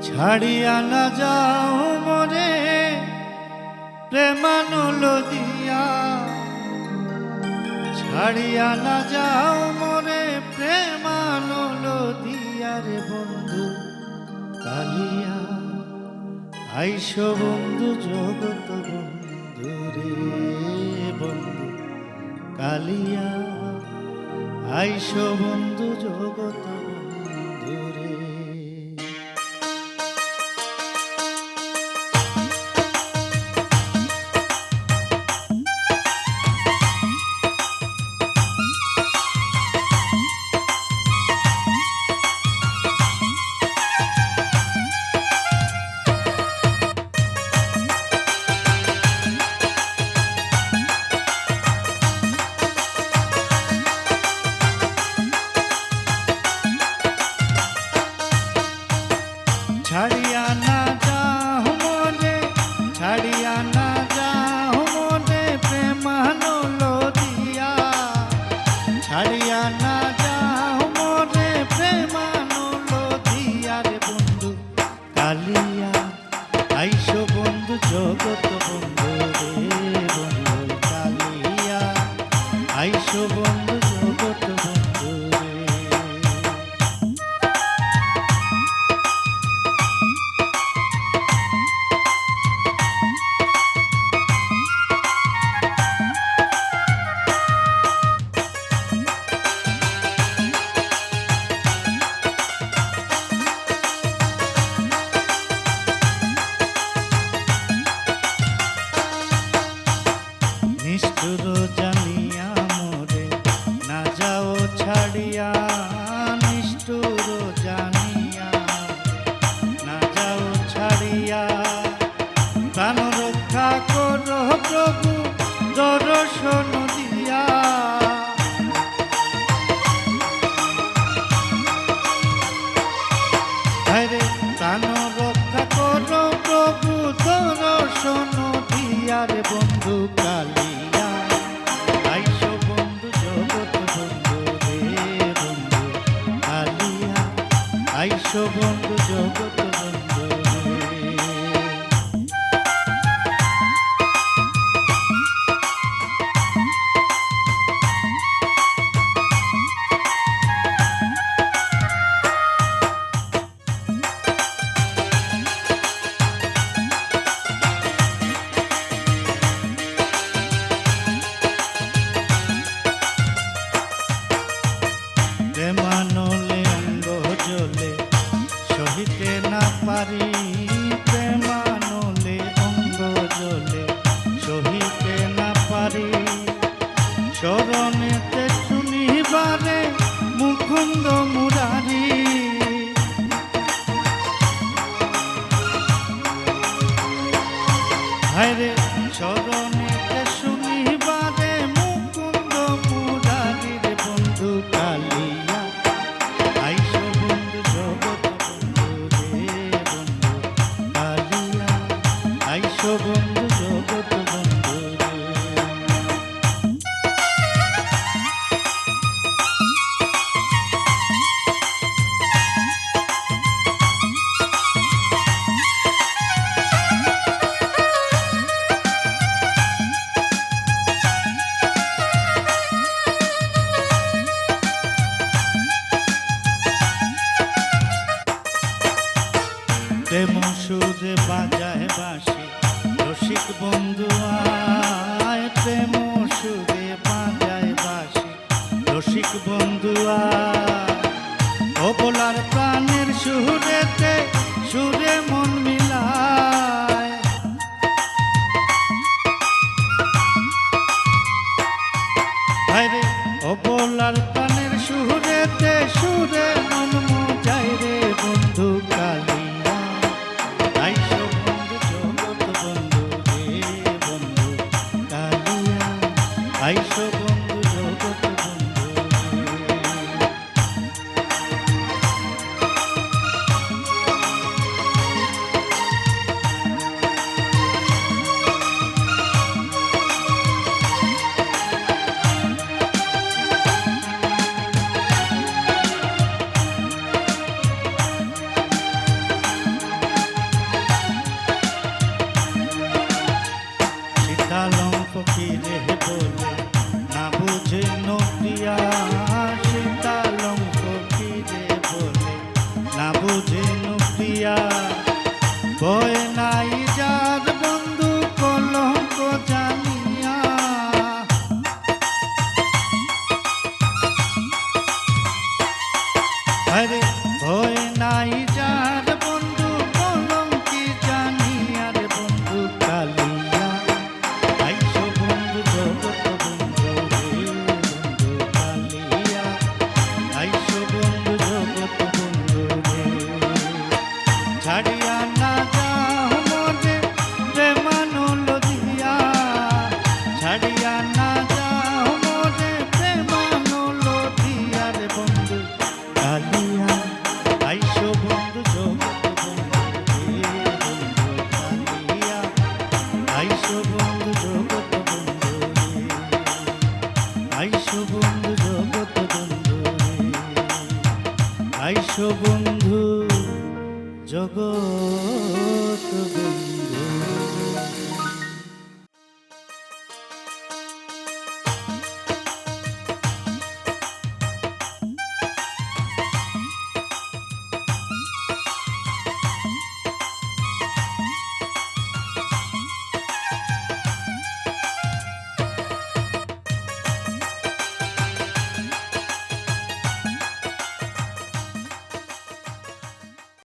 ছাড়িয়া না যাও মরে প্রেমানল দিয়া, ছাড়িয়া না যাও মরে প্রেমানল দিয়া রে বন্ধু কালিয়া। আইসো বন্ধু জগত বন্ধু রে বন্ধু কালিয়া, আইসো বন্ধু জগত বন্ধু রে। ছাড়িয়া না যাও মনে, ছাড়িয়া না যাও মনে প্রেমানল দিয়া, ছাড়িয়া না যাও মনে প্রেমানল দিয়া রে বন্ধু কালিয়া। আইসো বন্ধু জগত বন্ধু রে বন্ধু কালিয়া, আইসো বন্ধু জগত বন্ধু রে। নিষ্ঠুর জানিয়া মোরে না যাও ছাড়িয়া, নিষ্ঠুর জানিয়া না যাও ছাড়িয়া, প্রাণ রক্ষা করো প্রভু দর্শন দিয়া। হরে প্রাণ রক্ষা করো প্রভু দর্শন দিয়া রে বন্ধু কালিয়া। আইসো বন্ধু জগত বন্ধু রে বন্ধু কালিয়া, আইসো বন্ধু জগত বন্ধু রে। প্রেমানলে অঙ্গ জ্বলে সহিতে না পারি, প্রেমানলে অঙ্গ জ্বলে সহিতে না পারি, শরণেতে শুনিবারে মুকুন্দ মুরারি। হায়রে শরণেতে শুনিবারে মুকুন্দ মুরারি রে বন্ধু কালিয়া। আইসো বন্ধু জগত বন্ধু রে বন্ধু কালিয়া, আইসো বন্ধু জগত বন্ধু রে। প্রেম সুরে বাজায় বাঁশি রসিক বন্ধু আয়, প্রেম সুরে বাজায় বাঁশি রসিক বন্ধু আয়, ও বলার প্রাণের সুরেতে সুরে মন মিলায়। হায়রে ও বলার প্রাণের সুরেতে সুরে মন মজায় রে বন্ধু কালিয়া। আইসো বন্ধু জগত বন্ধু রে বন্ধু কালিয়া, আইসো বন্ধু জগত বন্ধু রে। কালিয়া ভয় নাই যার বন্ধু কলঙ্ক জানিয়া আরে ভয় নাই যার বন্ধু কলঙ্কি জানিয়া রে বন্ধু কালিয়া আইসো বন্ধু জগৎ বন্ধু রে বন্ধু কালিয়া আইসো বন্ধু জগৎ বন্ধু রে ছাড়িয়া না যাও মনে প্রেমানল দিয়া ছাড়িয়া না যাও মনে প্রেমানল দিয়া রে বন্ধু কালিয়া আইসো বন্ধু জগৎ বন্ধু রে বন্ধু কালিয়া আইসো বন্ধু জগৎ বন্ধু রে আইসো বন্ধু জগৎ বন্ধু রে আইসো বন্ধু জগৎ